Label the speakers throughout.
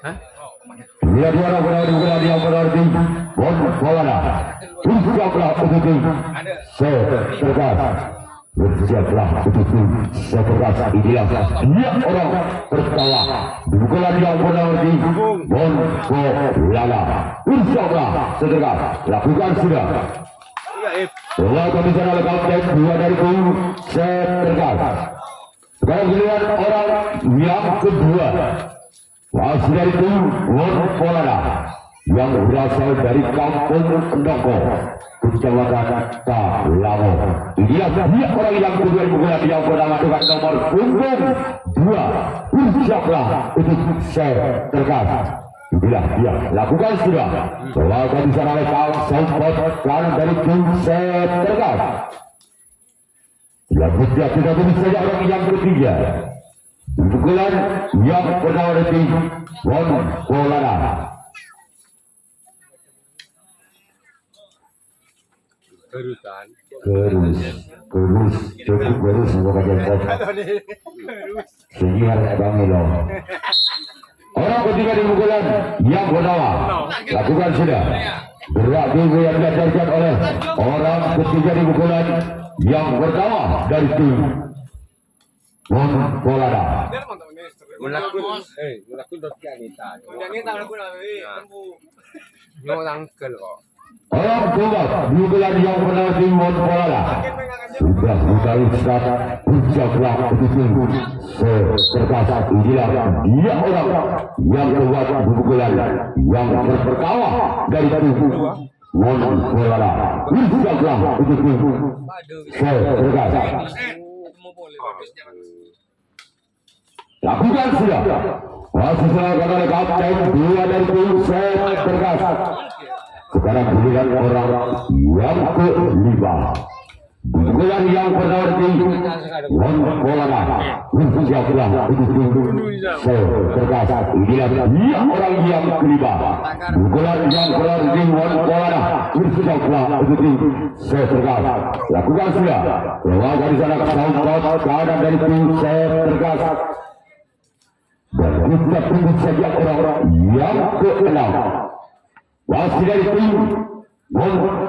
Speaker 1: Hah?
Speaker 2: Dia bola dia berarti bola dah. Bersiaplah untuk setergas. Bersiaplah untuk setergas ideal. Dia orang tertawa. Bola dia berarti bola. Bersiaplah setergas. Lakukan sudah. Bola komisioner lengkap dan dua dari tim setergas. Sekarang giliran orang yang kedua. Wasit dari tim Polada yang berasal dari kampung Endoko, Kecamatan Talamo. Dia orang yang kedua bukan yang pertama dengan nomor punggung 2. Bersiaplah untuk saya tergas. Bila dia lakukan sudah, lakukan di sana oleh kampung kanan dari tim saya tergas. Selanjutnya kita tunggu saja orang yang ketiga. Pukulan yang pertama dari Polada. Kerus cukup kerus bukan jempol. Sehingga Bang Milo. Orang ketiga di pukulan yang pertama lakukan sudah. Gerak dulu yang diajarkan oleh orang ketiga di pukulan yang pertama dari tim Polada.
Speaker 1: Mulakun dokter Anita. Orang kel kok.
Speaker 2: Orang coba pukulan yang pertama tim Polada. Sudah mencari start ucaplah untuk setergas inilah dia orang yang kuat pukulan yang pertama dari tim Polada. Ucaplah untuk setergas. Lakukan sudah. Masih kata kapten dua dari tim setergas. Sekarang giliran orang yang kelima. Pukulan yang pertama dari Polada. Ucaplah untuk setergas. Inilah dia orang yang kelima. Pukulan yang pertama dari Polada. Ucaplah untuk setergas. Lakukan sudah. Keluar dari sana ke kanan dari tim setergas. Dan kita tunggu saja orang-orang yang ke-6. Wasit dari tim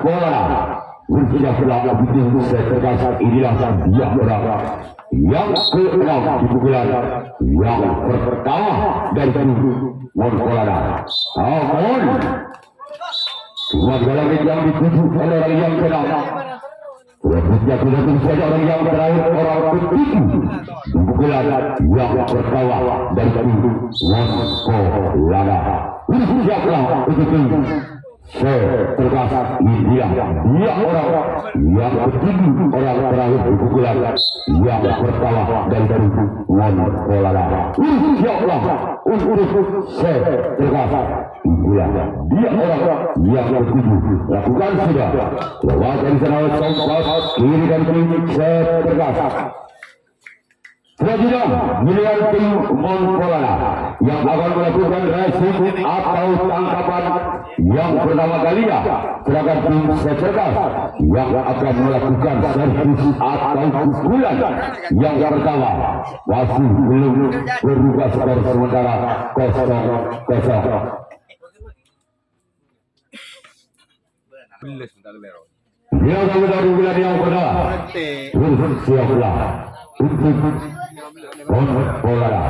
Speaker 2: Polada. Sudah telah begitu setergas inilah dia orang yang ke-6 di pukulan yang pertama dari tim Polada. Namun cuma dalam yang dituju oleh orang yang ke-6. Berikutnya kita tunggu saja orang yang terakhir orang ketiga di pukulan yang pertama dari tim Polada. Bersiaplah untuk tim setergas dia orang yang ketiga orang terakhir di pukulan yang pertama dari tim Polada. Bersiaplah untuk setergas dia orang yang ketiga. Lakukan sudah. Lewat dari sana kiri dan tim setergas. Selanjutnya giliran tim Polada yang akan melakukan racing atau tangkapan yang pertama kalinya. Sedangkan tim setergas yang akan melakukan servis atau pukulan yang pertama. Masih belum berubah skor sementara 0-0. Dia akan dari bulan yang pertama. Bersiaplah untuk Polada.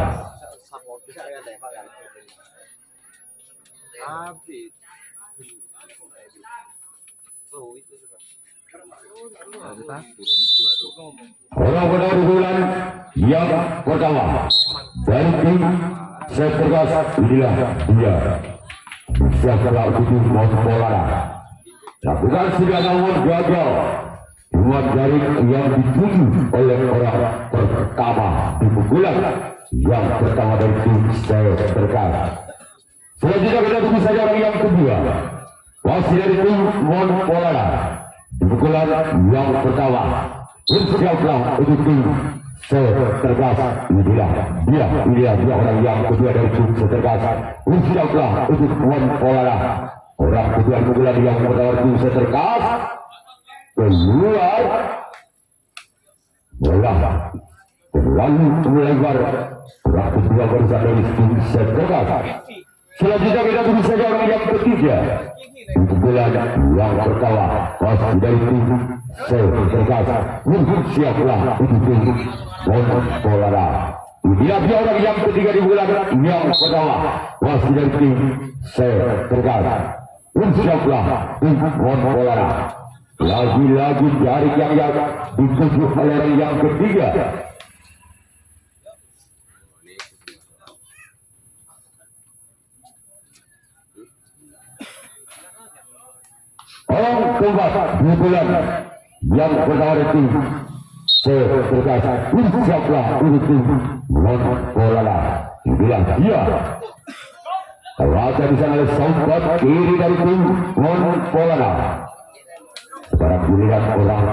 Speaker 2: Orang di bulan yang pertama dari tim setergas inilah dia. Siaplah untuk Polada. Lakukan sudah namun gagal. Dua jari yang dituju oleh orang pertama di pukulan yang pertama dari tim setergas. Selanjutnya kita tunggu saja orang yang kedua. Wasit dari tim Polada. Di pukulan yang pertama. Bersiaplah untuk tim setergas. Inilah dia orang yang kedua dari tim setergas. Bersiaplah untuk Polada. Orang kedua pukulan yang pertama tim setergas. Keluar bola lalu melebar gerak kedua barisan dari tim set terkas. Selanjutnya kita tunggu saja orang yang ketiga untuk bola yang pertama masih dari tim set terkas. Siaplah untuk tim Monpolara. Inilah dia orang yang ketiga di bulan yang pertama masih dari tim set terkas. Siaplah tim Monpolara. Lagi-lagi dari yang dituju oleh orang yang ketiga. Orang keempat di bulan yang pertama itu seterkas. Siaplah untuk Monpolara. Inilah dia. Raja di sana oleh sobat kiri dari tim Monpolara. Sekarang giliran orang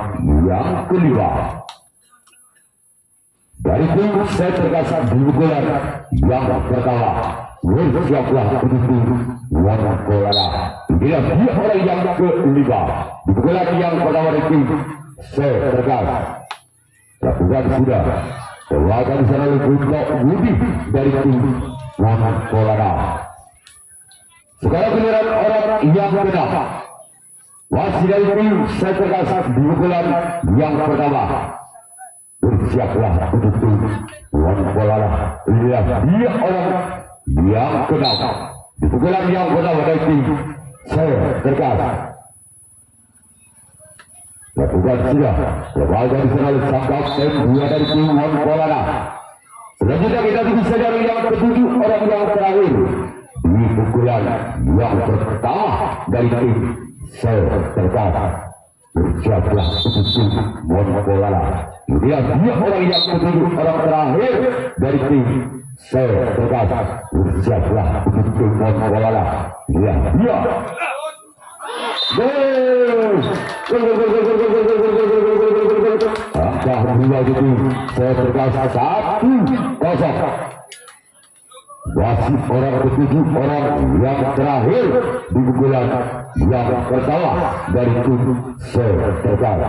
Speaker 2: yang kelima dari tim seterkas di bulan yang pertama. Bersiaplah untuk tim Monpolara. Inilah dia orang yang kelima di bulan yang pertama dari tim seterkas. Lakukan sudah. Lakukan di sana lebih Budi dari tim Monpolara. Sekarang giliran orang yang keenam. Masih dari tim seterkas di bulan yang pertama. Bersiaplah untuk tim Monpolara. Inilah dia orang yang keenam di bulan yang pertama dari tim seterkas. Lakukan sudah. Lepas dari sana sang kapten dua dari tim Monpolara. Selanjutnya kita tunggu saja yang ketujuh orang yang terakhir di pukulan yang pertama dari tim seterkas. Bersiaplah untuk tim Monpolara. Dia orang yang ketujuh orang terakhir dari tim seterkas. Bersiaplah untuk tim Monpolara. Dia angka dua itu seterkas 1-0. Wasit orang ketujuh orang yang terakhir di pukulan yang pertama dari tim seterkas.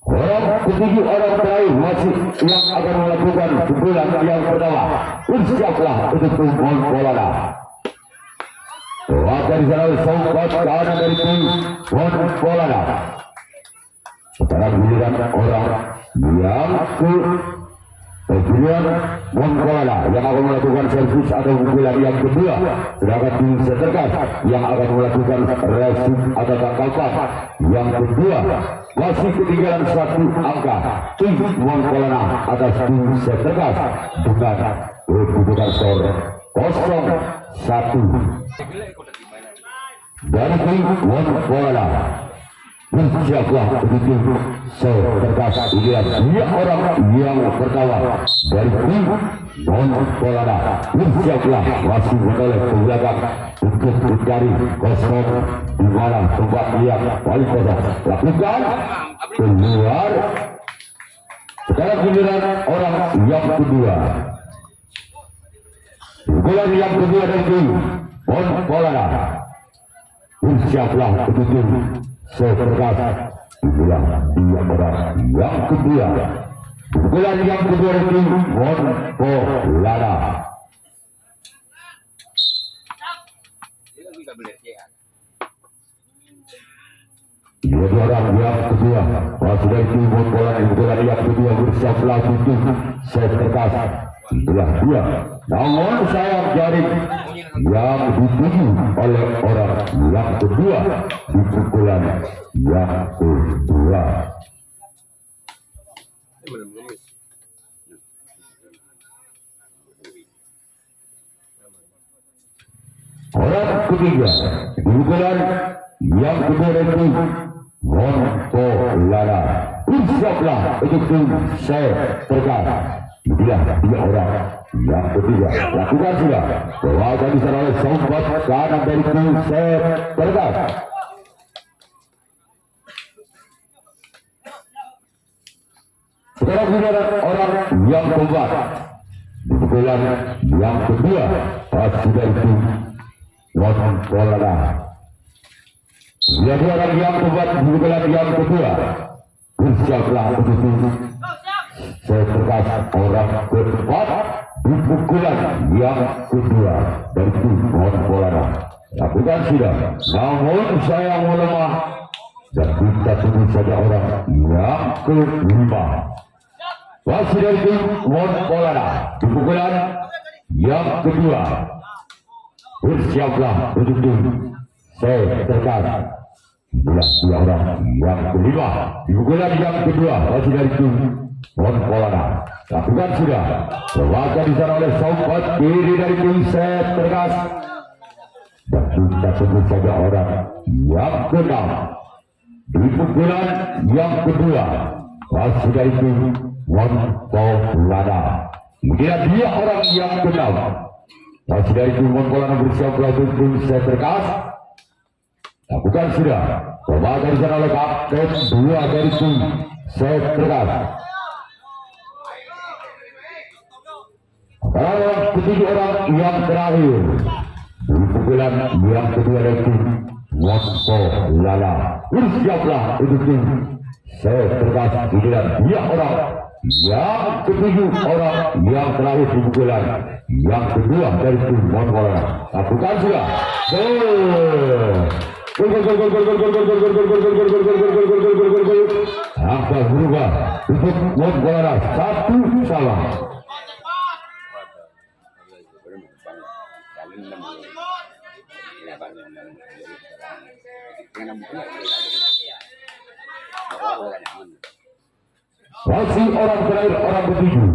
Speaker 2: Orang ketujuh orang terakhir masih yang akan melakukan pukulan yang pertama. Bersiaplah untuk tim Monpolara. Wakil di sana sobat kanan dari tim Monpolara. Sekarang giliran orang yang kemudian Monpolara yang akan melakukan servis atau pukulan yang kedua. Sedangkan tim seterkas yang akan melakukan resup atau tangkapan yang kedua. Masih ketinggalan satu angka tim Monpolara atas tim seterkas dengan kedudukan skor 0-1. Dari tim Monpolara. Bersiaplah untuk tim seterkas. Inilah dia orang yang pertama dari tim Monpolara. Bersiaplah masih menoleh ke belakang untuk mencari kosong di mana tempat yang paling kosong. Lakukan keluar. Sekarang giliran orang yang kedua. Pukulan yang kedua dari tim Monpolara. Bersiaplah untuk tim seterkas. Inilah dia orang yang kedua. Pukulan yang kedua dari tim Monpolara. Dia orang yang kedua. Masih dari tim Monpolara. Pukulan yang kedua. Bersiaplah untuk seterkas. Itulah dia. Namun sayang jaring yang dituju oleh orang yang kedua di pukulan yang kedua. Orang ketiga di pukulan yang kedua dari Monpolara. Bersiaplah untuk tim seterkas. Inilah dia orang yang ketiga. Lakukan sudah. Bawakan di sana oleh sobat kanan dari tim seterkas. Sekarang giliran orang yang keempat di pukulan yang kedua pasti dari tim Monpolara. Dia orang yang keempat di pukulan yang kedua. bersiaplah untuk setegas orang keempat di pukulan yang kedua dari tim Polana. Lakukan sudah, namun saya melemah dan kita tunggu saja orang yang kelima. Masih dari tim Polana di pukulan yang kedua. Bersiaplah untuk tim setegas dua orang yang kelima di pukulan yang kedua. Masih dari tim Polana. Lakukan sudah, terbaca di sana oleh sobat kiri dari tim setegas. Dan kita tunggu saja orang yang keenam di pukulan yang kedua. Masih dari tim Polana. Inilah dia orang yang keenam. Masih dari tim Polana bersiaplah untuk tim setegas. Lakukan sudah, terbaca di sana oleh kapten dua dari tim setegas. Orang ketiga orang yang terakhir di pukulan yang kedua dari tim Polana. Bersiaplah untuk tim setegas. Inilah dia orang yang ketujuh, orang yang terakhir di pukulan yang kedua dari tim Polana. Lakukan sudah. Angka berubah untuk Polana 1-0. Masih orang terakhir, orang ketujuh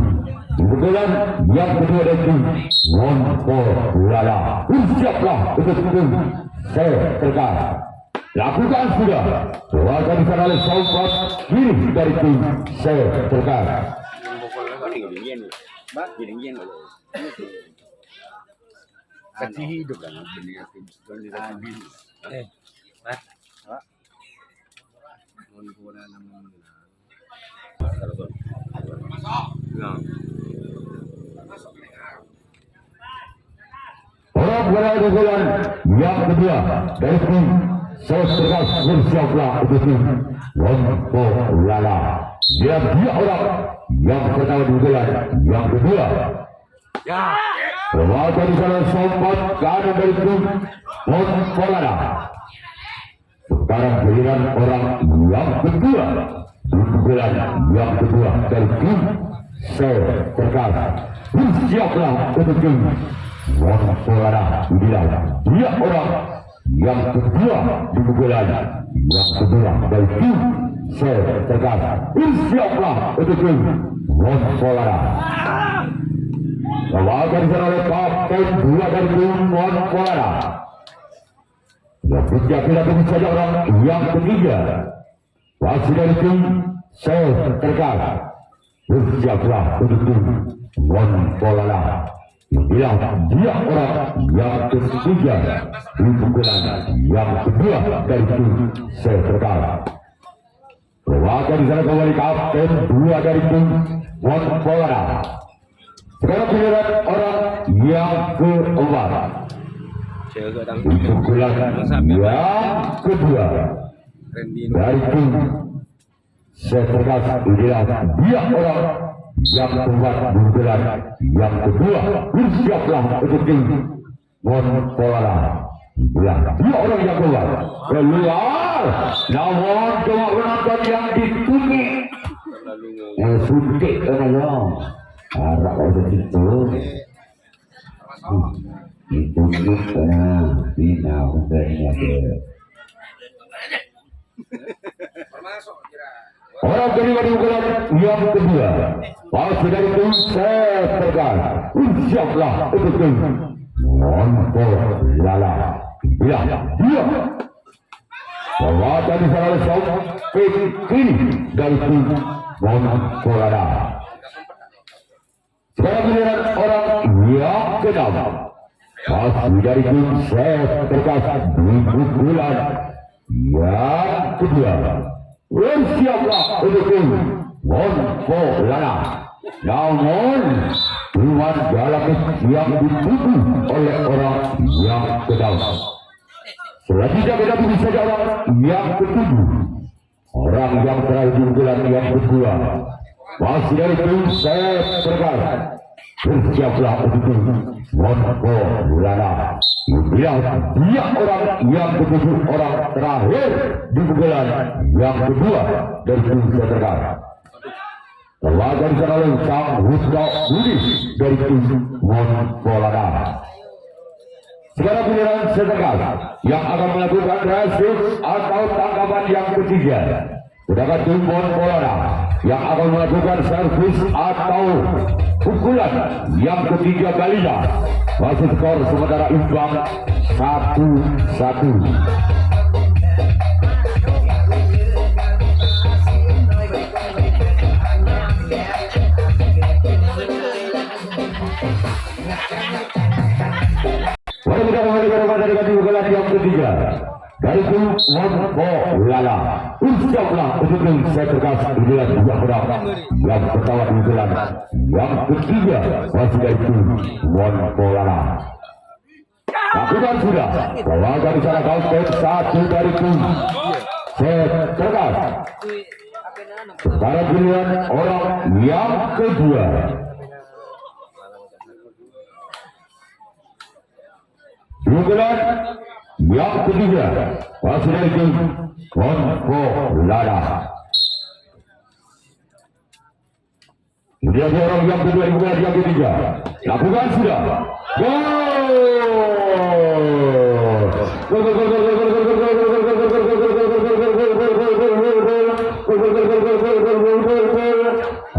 Speaker 2: di pukulan yang kedua dari tim Polana. Bersiaplah untuk tim setegas. Lakukan sudah, terbaca di sana oleh sobat kiri dari tim setegas.
Speaker 1: Kasih hidup kan benih
Speaker 2: Orang berada di bulan yang kedua dari tim setegas. Bersiaplah untuk tim Polana. Dia orang yang pertama di bulan yang kedua. Terbaca di sana sobat kanan dari tim Polana. Sekarang giliran orang yang kedua di bulan yang kedua dari tim setegas. Bersiaplah untuk tim Polana. Inilah dia orang yang kedua di pukulan yang kedua dari tim setegas. Bersiaplah untuk tim Polana. Terbaca di sana oleh kapten dua dari tim Polana. Kita tunggu saja orang yang ketiga. Masih dari tim setegas. Bersiaplah untuk tim Polana. Inilah dia orang yang ketiga di pukulan yang kedua dari tim setegas. Terbaca di sana kembali kapten dua dari tim Polana. Sekarang giliran orang yang keempat di pukulan yang kedua dari tim setegas. Inilah dia orang yang keempat di pukulan yang kedua. Bersiaplah untuk tim Polana. Inilah dia orang yang keluar. Keluar, namun cuma penonton yang ditunjuk. Suntik kenanya. Arah ada situ. Itu kita final katanya dia. Orang kedua di pukulan yang kedua. Masih dari tim setegas. Bersiaplah untuk tim Polana. Ya, dia. Terbaca di sana oleh sobat kiri dari tim Polana. Sekarang giliran orang yang keenam. Masih dari tim setegas di pukulan yang kedua. Bersiaplah untuk tim Polana. Namun cuma dalam yang dituju oleh orang yang keenam. Selanjutnya kita tunggu saja orang yang ketujuh. orang yang terakhir di bulan yang kedua masih dari tim saya Berkas. Bersiaplah untuk Monko Bulana. Bilang dia orang yang ketujuh, orang terakhir di bulan yang kedua dari tim saya Berkas. Telah dari sana oleh Sang Husna Budi dari tim Monko Bulana. Sekarang giliran Setegas yang akan melakukan resip atau tangkapan yang ketiga. Sedangkan tim Monpolana yang akan melakukan servis atau pukulan yang ketiga kalinya. Masih skor sementara imbang 1-1. Mari kita kembali dari pukulan yang ketiga dari tim Monpolana. Ucaplah untuk tim saya Berkas bulan dua orang yang pertama di bulan yang ketiga masih dari tim Monpolana. Lakukan sudah bahwa dari sana kau satu dari tim saya Berkas. Sekarang giliran orang yang kedua. Pukulan yang ketiga masih dari tim Monpolana. Dia orang yang kedua di pukulan yang ketiga. Lakukan sudah.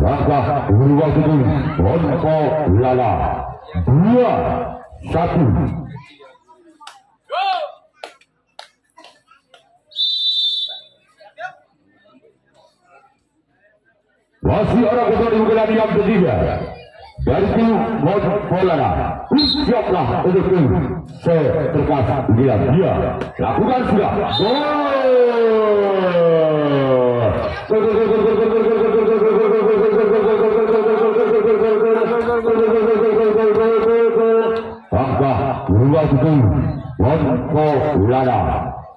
Speaker 2: Langkah berubah itu Monpolana 2-1. Masih orang kedua di bulan yang ketiga dari tim Monpolana. Siaplah untuk tim saya Berkas. Dia lakukan sudah. Langkah berubah itu Monpolana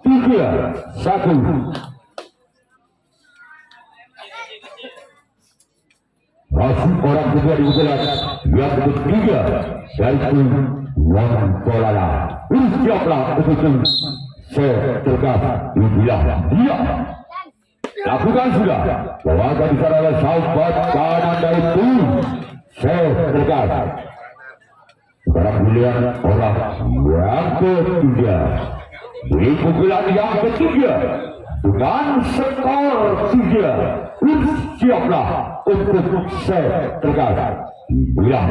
Speaker 2: 3-1. Masih orang kedua di bulan yang ketiga dari tim Monpolana. Siaplah untuk tim saya Berkas. Dia lakukan sudah. Bahwa di sana ada sahabat kanan dari tim saya Berkas. Sekarang giliran orang yang ketiga di pukulan yang ketiga dengan skor 3. Siaplah untuk saya Berkas. Dia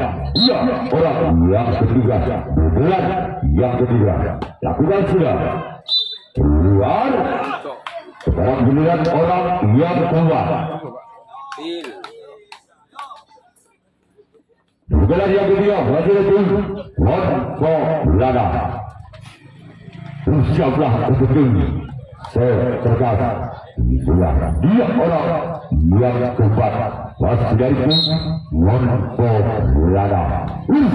Speaker 2: orang yang ketiga bulan yang ketiga. Lakukan sudah. Keluar. Sekarang giliran orang yang kedua. Bulan yang ketiga masih ada tim Monpolana. Siaplah untuk tim saya Berkas. Dia orang yang keempat masih dari tim Monpolana.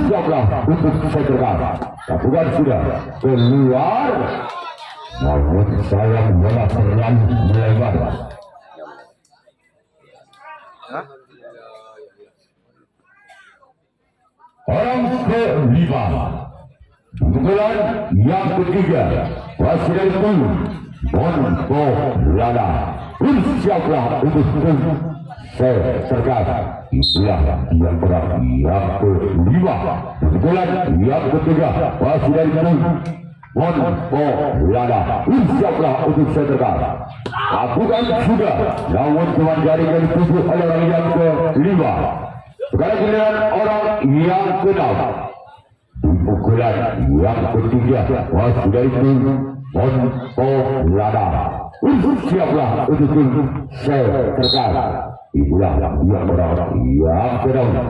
Speaker 2: Siaplah untuk saya Berkas. Lakukan sudah. Keluar. Namun sayang bola terlalu melebar. Orang kelima pukulan yang ketiga masih dari tim Monpolana. Siaplah untuk tim saya Berkas. Yang berang yang kelima pukulan yang ketiga masih dari tim Monpolana. Siaplah untuk saya Berkas. Lakukan sudah. Namun cuma jaringan tubuh oleh orang yang kelima. Sekarang giliran orang yang keenam. Pukulan yang ketiga masih dari tim Monpolana. Siaplah untuk tim saya Berkas. Itulah yang orang-orang yang keenam.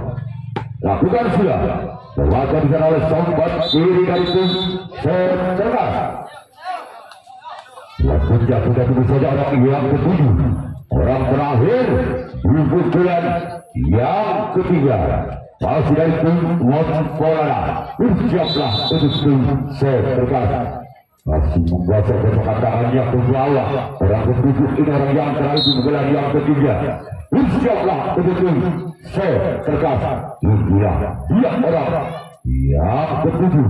Speaker 2: Lakukan sudah. Terwajar di sana oleh sobat kiri dari tim saya Berkas. Sudah tunggu saja orang yang ketujuh. Orang terakhir di pukulan yang ketiga masih dari tim Monpolana. Siaplah untuk tim saya Berkas. masih membaca perkataannya ke bawah. Orang ketujuh ini orang yang terakhir di bulan yang ketiga. Bersiaplah betul-betul saya terkas. Bila dia orang yang ketujuh.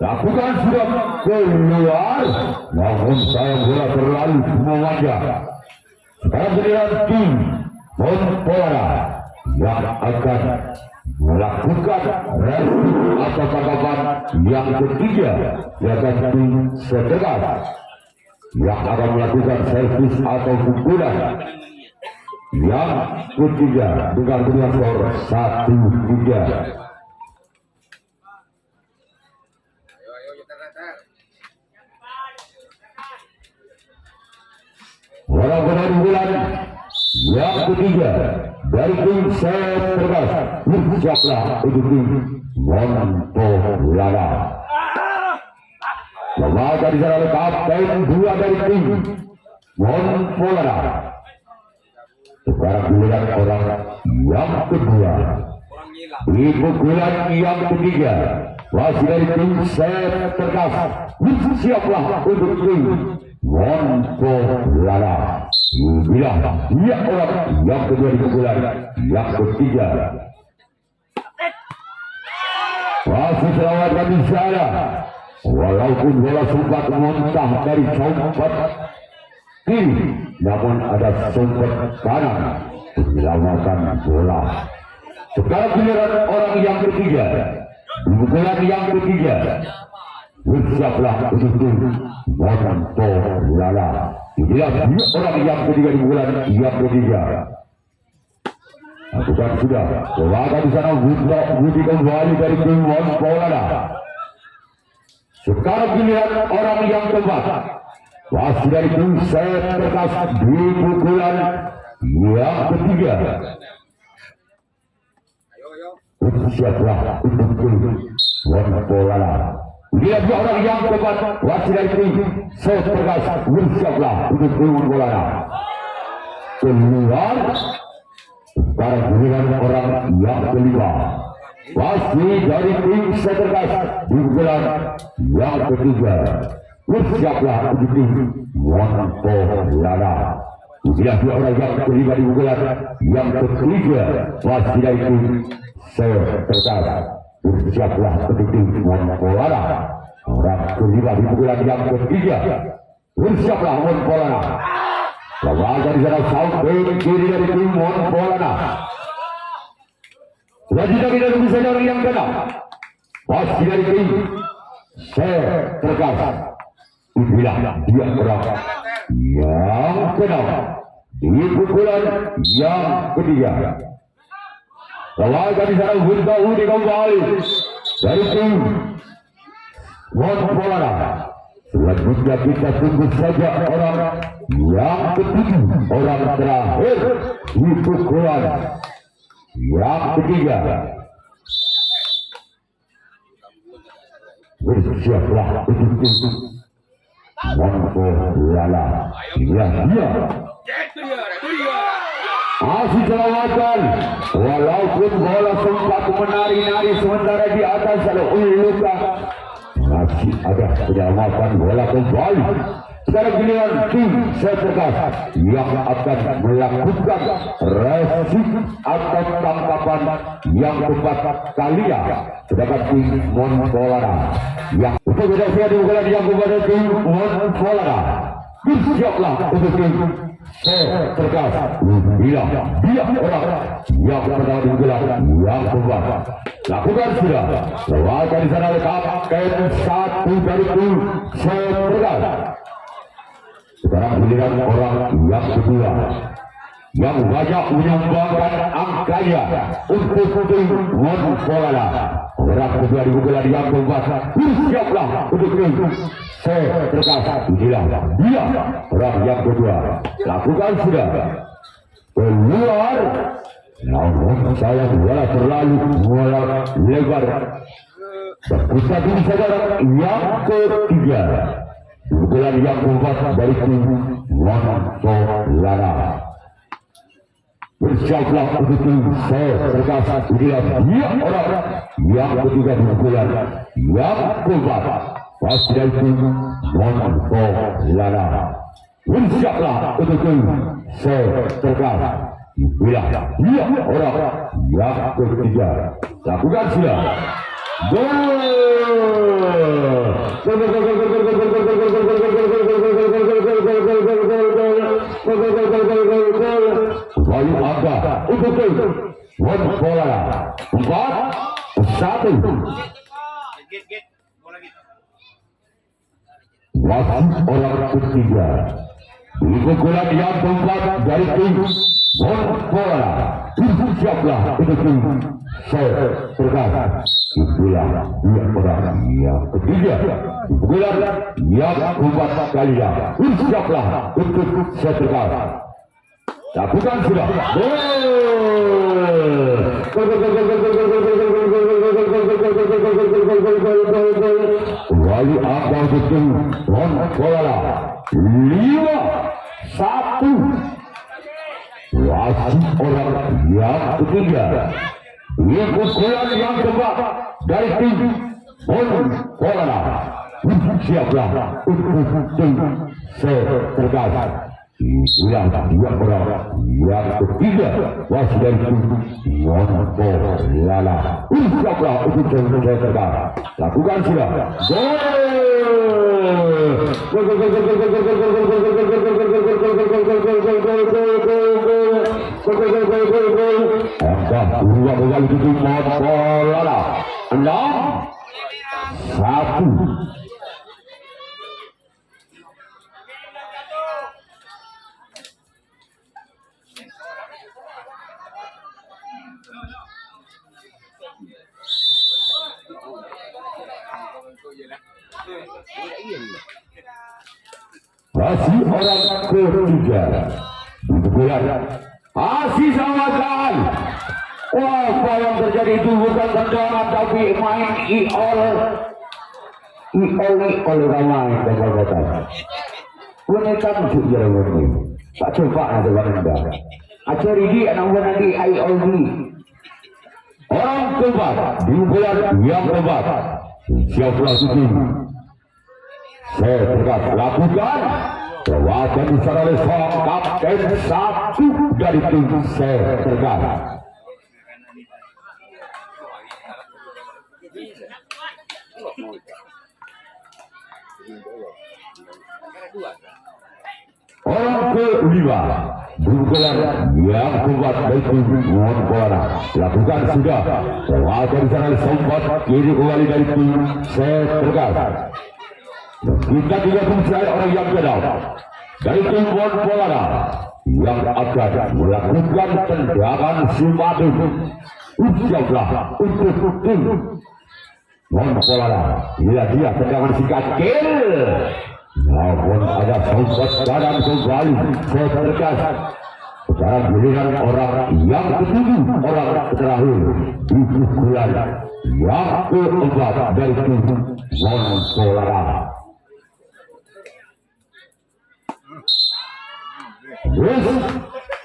Speaker 2: Lakukan sudah keluar, namun saya bola terlalu memanjang. Sekarang giliran tim Monpolara yang akan melakukan review atau tanggapan yang ketiga, yaitu tim setergas yang akan melakukan servis atau pukulan yang ketiga dengan skor 1-3. Orang-orang bulan yang ketiga dari tim setergas, bersiaplah untuk tim Monpolara. Lembaga di sana kapten dua dari tim Monpolara. Sekarang giliran orang yang kedua di pukulan yang ketiga, masih dari tim setergas, bersiaplah untuk tim Monpolara. Bila dia orang yang kedua di pukulan yang ketiga, masih selamatkan di sana. Walaupun bola sempat muntah dari sompat kiri, namun ada sompat kanan menyelamatkan bola. Sekarang giliran orang yang ketiga di pukulan yang ketiga, bersiaplah untuk Monpolara. Inilah dia orang yang ketiga di bulan yang ketiga. Lakukan sudah. Keluarga di sana Budi kembali dari tim Monpolara. Sekarang giliran orang yang keempat, masih dari tim setergas di pukulan yang ketiga. Bersiaplah untuk tim Monpolara. Lihat orang yang keempat, masih dari tim setergas, bersiaplah untuk tim Monpolara. Keluar. Sekarang giliran orang yang kelima, masih dari tim setergas di bulan yang ketiga. Bersiaplah untuk tim Monpolara. Lihat orang yang kelima di bulan yang ketiga, masih dari tim setergas. Bersiaplah untuk tim Monpolara. Orang kelima di pukulan yang ketiga. Bersiaplah Monpolara. Lembaga di sana sampai kiri dari tim Monpolara. Selanjutnya kita bisa orang yang keenam, masih dari tim setergas. Inilah dia orang yang keenam di pukulan yang ketiga. Lembaga di sana Budi kembali dari tim Monpolara. Selanjutnya kita tunggu saja orang yang ketujuh, orang terakhir di pukulan yang ketiga. Bersiaplah untuk tim Monpolara. Inilah dia. Masih selamatkan. Walaupun bola sempat menari-nari sementara di atas ada luka, masih ada penyelamatan bola kembali. Sekarang giliran tim setergas yang akan melakukan resip atau tangkapan yang tepat kalian. Sedangkan tim Monpolara yang untuk berhasil di bulan yang kepada tim Monpolara. Bersiaplah untuk tim setergas. Bila dia orang yang pertama di bulan yang keempat. Lakukan sudah. Lewatkan di sana kapten satu dari tim setergas. Sekarang giliran orang yang kedua yang banyak menyumbangkan angkanya untuk tim Monpolara. Orang kedua di bulan yang keempat. Bersiaplah untuk tim setergas. Inilah dia orang yang kedua. Lakukan sudah. Keluar. Namun saya bola terlalu lebar. Kita dulu saja yang ketiga. Pukulan yang keempat dari tim Monpolara. Bersiaplah untuk tim setergas. Inilah dia orang yang ketiga di pukulan yang keempat. Wasit Monto Lala. Bersiaplah untuk setergas. Bila dia orang yang ketiga lakukan sudah. Bayu Abda untuk bola 4-1. Wasit orang ketiga di pukulan yang keempat dari tim bola. Siaplah untuk tim setergas. Itulah dia orang yang ketiga di pukulan yang keempat kalian. Siaplah untuk setergas. Lakukan sudah. Wali Abang betul bola 5-1. Wasit orang yang ketiga di pukulan yang keempat dari tim bola. Siaplah untuk tim setergas. Itulah dia orang yang ketiga wasit dari tim Monto Lala. Siaplah untuk setergas. Lakukan sudah. Dua kali itu Monto Lala 6-1. Masih orang ketiga di pukulan masih samakan. Wah, apa yang terjadi itu bukan tendangan tapi main iol ramai kekuatan. Menekan juga ini. Tak coba ada benda. Acari dia nak nanti IOD. Orang keempat di pukulan yang keempat. Siaplah itu. Setergas lakukan. Perwakilan secara oleh seorang kapten satu dari tim setergas. Orang kelima pukulan yang kuat dari tim bola. Lakukan sudah. Perwakilan secara oleh sempat kiri kembali dari tim setergas. Kita juga mencari orang yang kedal dari tim bola yang akan melakukan tendangan Sumadun. Siaplah untuk tim bola. Bila dia tendangan singkat kill. Namun ada sobat badan kembali setergas. Sekarang giliran orang yang ketujuh, orang terakhir di pukulan yang keempat dari tim bola.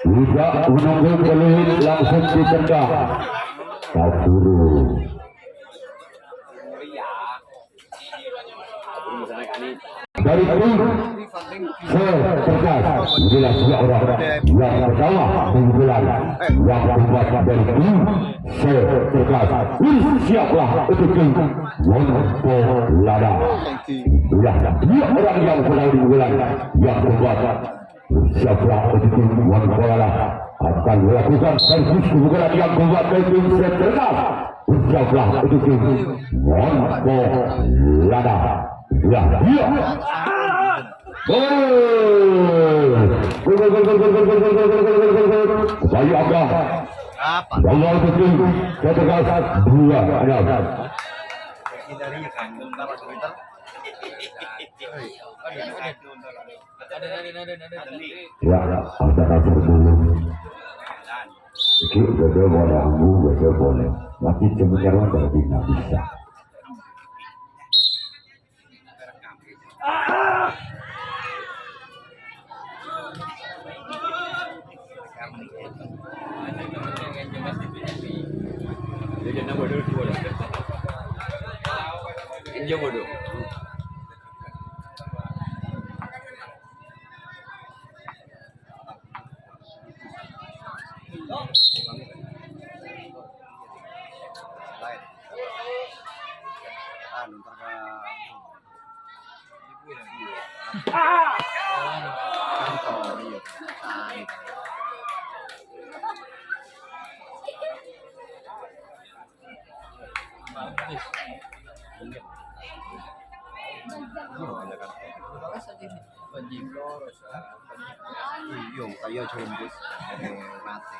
Speaker 2: Tidak menunggu peluit langsung ditendang. Kaburu. Dari tim setergas. Inilah dua orang yang pertama pukulan yang keempat dari tim setergas. Siaplah untuk tim Monto Lala. Inilah dua orang yang pertama pukulan yang keempat. Siaplah untuk tim Monto Lala akan melakukan servis pukulan yang keempat dari tim setergas. Siaplah untuk tim Monto Lala. Ya, dia. Bayu Abda. Gawang kecil setergas 2-6. Ya, antara berbulu. Sikit beda boleh, beda boleh. Tapi sebenarnya tidak bisa.
Speaker 3: Lain. Ntar kantor iya. Iya, kayak jombus, mati.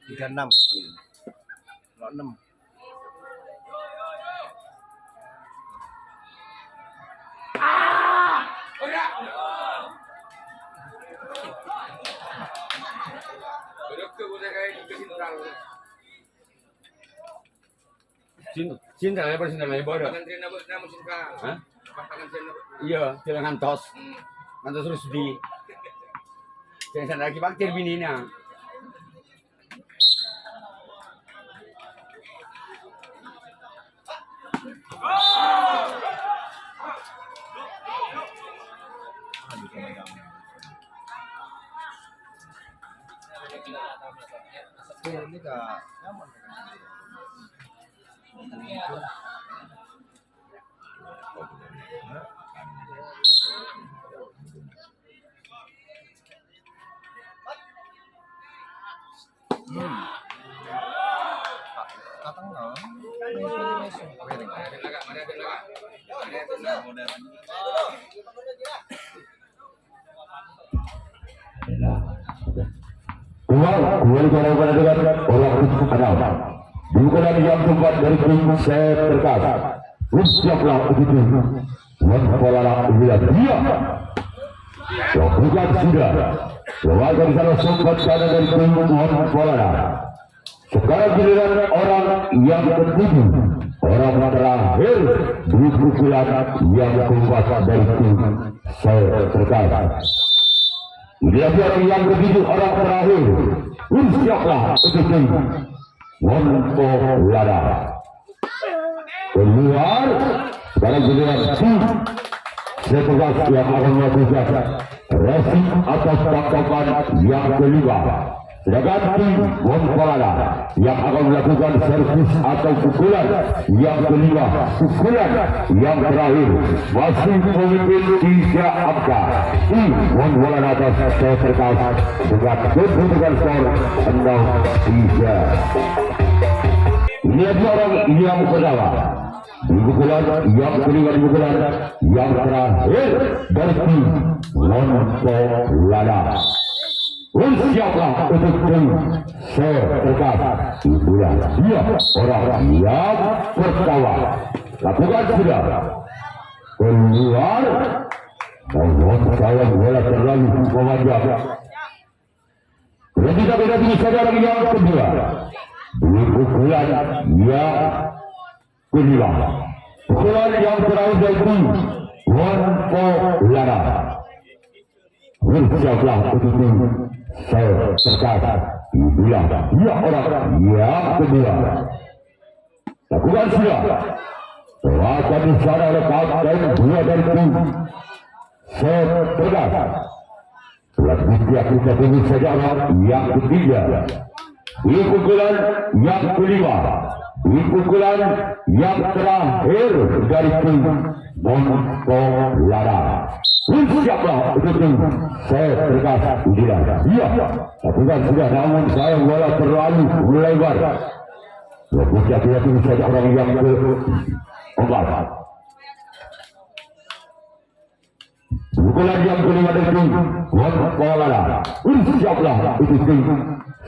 Speaker 3: Tiga enam, enam.
Speaker 1: Cinta lebar cinta lebar. Hah? Iya, sila ngantos. Ngantos terus di. Jangan lagi baktir bininya.
Speaker 3: Ini kak, nyaman. Katang nggak?
Speaker 2: Dua pada dengan orang ada. Bukan yang tempat dari tim saya terkas. Siaplah begitu. Mempola dia. Bukan sudah. Keluarga di sana sempat ada dari tim mempola. Sekarang giliran orang yang ketujuh. Orang terakhir di pukulan yang keempat dari tim saya terkas. Dia orang yang ketujuh orang terakhir. Siaplah begitu. Mempola. Keluar sekarang giliran tim setegas yang akan melakukan racing atas tangkapan yang kelima. Sedangkan tim Mempola yang akan melakukan servis atau pukulan yang kelima, pukulan yang terakhir. Masih memimpin 3 angka. Tim Mempola atas setegas dengan kedudukan skor 6-3. Lihat orang yang pertama di pukulan yang kelima, di pukulan yang terakhir dari tim Mempola. Siaplah untuk tim setegas itulah dia orang yang pertama. Lakukan sudah keluar dan saya bola terlalu memanjang. Ketika kita bisa orang yang kedua di pukulan yang kelima, pukulan yang terakhir dari Mempola. Siaplah untuk tim setegas itulah dia orang yang kedua. Lakukan sudah. Terasa di sana oleh kapten 2 dari tim setegas. Selanjutnya kita tunggu saja orang yang ketiga. Di pukulan yang kelima, di pukulan yang terakhir dari tim Mempola. Siaplah untuk tim setegas inilah dia. Lakukan sudah, namun saya bola terlalu melebar. Lakukan kita tunggu saja orang yang keempat. Pukulan yang kelima dari tim Mempola. Siaplah untuk tim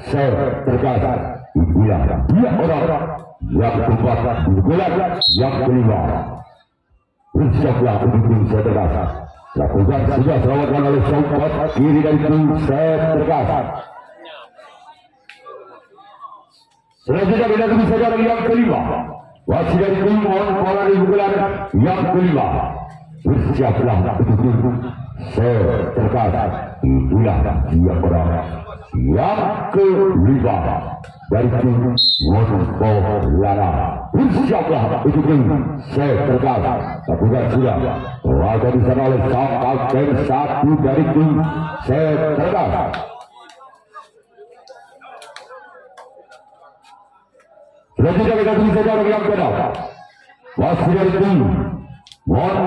Speaker 2: setegas inilah dia orang yang keempat. Pukulan yang kelima. bersiaplah untuk tim saya tergas. Lakukan sudah selamatkan oleh Sobat kiri dari tim saya tergas. Selanjutnya kita tunggu saja yang kelima. Wasit dari tim Pola di bulan yang kelima. Bersiaplah untuk tim saya tergas. Itulah dia orang yang kelima dari tim Pola. Bersiaplah untuk tim saya tergas. Lakukan sudah. Lakukan di sana oleh sang kapten satu dari tim saya tergas. Selanjutnya kita tunggu saja yang kedua. Wasit dari tim Pola.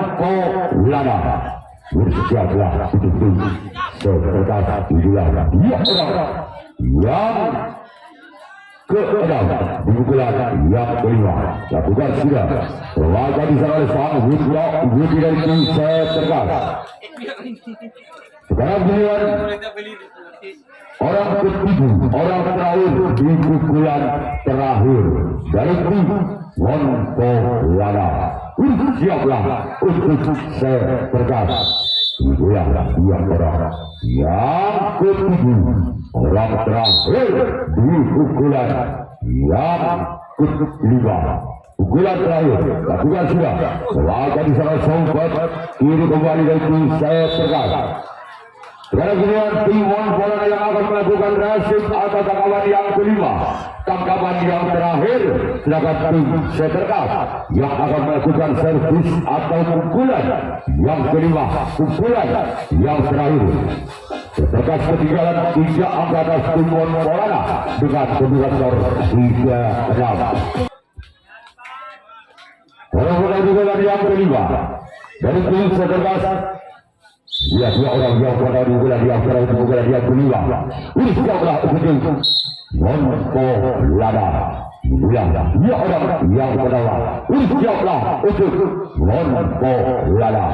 Speaker 2: Bersiaplah untuk tim saya tergas. Itulah dia orang yang keenam di bulan yang kelima. Lakukan sudah. Lakukan di sana oleh sang Budi dari tim saya tergas. Sekarang giliran orang ketiga, orang terakhir di pukulan terakhir dari tim Pola. Bersiaplah untuk saya tergas. Itulah dia orang yang ketiga, orang terakhir di pukulan yang kelima. Pukulan terakhir, lakukan sudah. Lakukan di sana Sobat kiri kembali dari tim saya tergas. Sekarang giliran tim Pola yang akan melakukan rasid atau tangkapan yang kelima. Tangkapan yang terakhir, sedangkan tim saya tergas yang akan melakukan servis atau pukulan yang kelima. Pukulan yang terakhir. Terkas ketinggalan 3 angka atas tim Pola dengan kedudukan skor 3-6. Pukulan yang kelima dari tim saya tergas. Ya, dua orang yang pada bulan yang terakhir bulan yang kelima. Bersiaplah untuk Pola. Bulan dia orang yang kedua. Bersiaplah untuk Pola.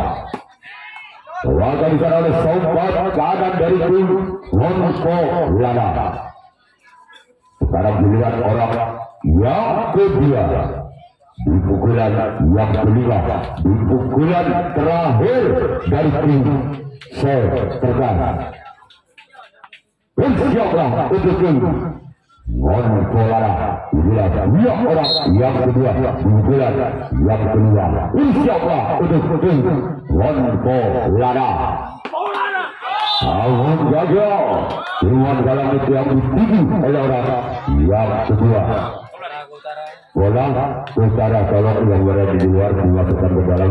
Speaker 2: Lakukan di sana oleh Sobat kanan dari tim Pola. Sekarang giliran orang yang kedua. Di pukulan yang kelima, di pukulan terakhir dari tim saya tergas. Bersiaplah untuk tim Pola. Inilah dia orang yang kedua di pukulan yang kelima. Bersiaplah untuk tim Pola. Awang gagal. Tuan dalam itu yang dituju oleh orang yang kedua. Pola utara kalau yang berada di luar dimasukkan ke dalam.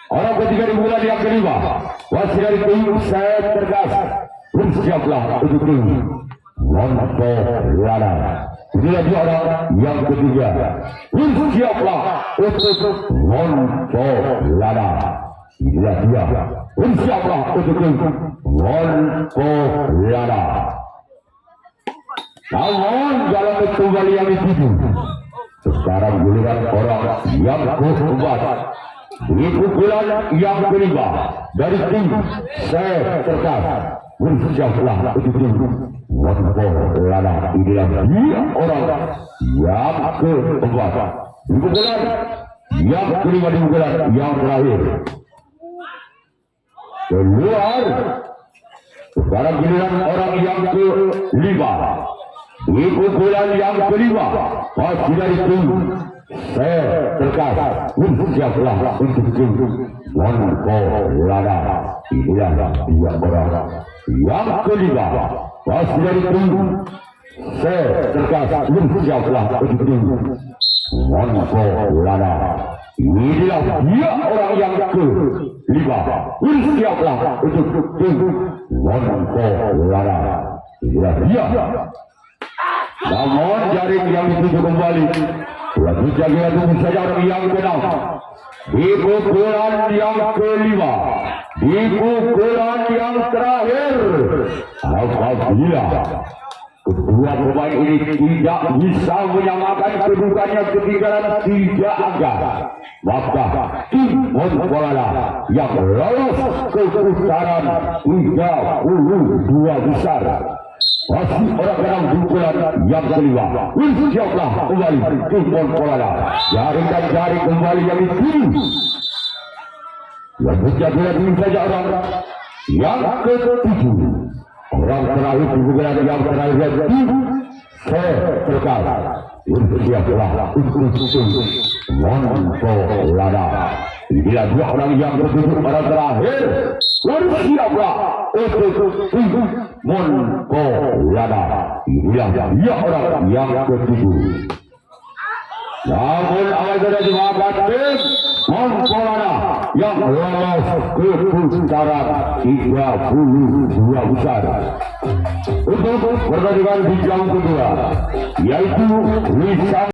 Speaker 2: Orang ketiga di bulan yang kelima. Wasit dari tim saya tergas. Bersiaplah untuk tim Pola. Inilah dia orang yang ketiga. Bersiaplah untuk Pola. Inilah dia. Bersiaplah untuk tim Pola. Namun dalam kembali yang dituju. Sekarang giliran orang yang keempat di pukulan yang kelima dari tim saya tergas. Bersiaplah untuk tim Pola. Inilah dia orang yang keempat di pukulan yang kelima di pukulan yang terakhir. Keluar. Sekarang giliran orang yang kelima. Di pukulan yang kelima, wasit dari tim saya tergas. Bersiaplah untuk tim Pola. Inilah dia orang yang kelima, wasit dari tim saya tergas. Bersiaplah untuk tim Pola. Inilah dia orang yang kelima. Bersiaplah untuk tim Pola. Inilah dia. Namun jaring yang dituju kembali. Selanjutnya kita tunggu saja orang yang keenam. Di pukulan yang kelima. Di pukulan yang terakhir. Apabila kedua pemain ini tidak bisa menyamakan kedudukannya ketinggalan 3 angka, maka tim Pola yang lolos ke putaran 32 besar. Masih orang keenam di pukulan yang kelima. Bersiaplah kembali tim Pola. Jaring dan jaring kembali yang dituju Selanjutnya dilatih saja orang yang ketujuh. Orang terakhir di bulan yang terakhir di setelah bersiaplah untuk Monko Lada. Inilah dua orang yang ketujuh orang terakhir. Bersiaplah untuk Monko Lada. Inilah dia orang yang ketujuh. Namun awal sudah dimaafkan Monko Lada yang lolos ke putaran 32 besar. Untuk pertandingan di jam kedua yaitu Lisan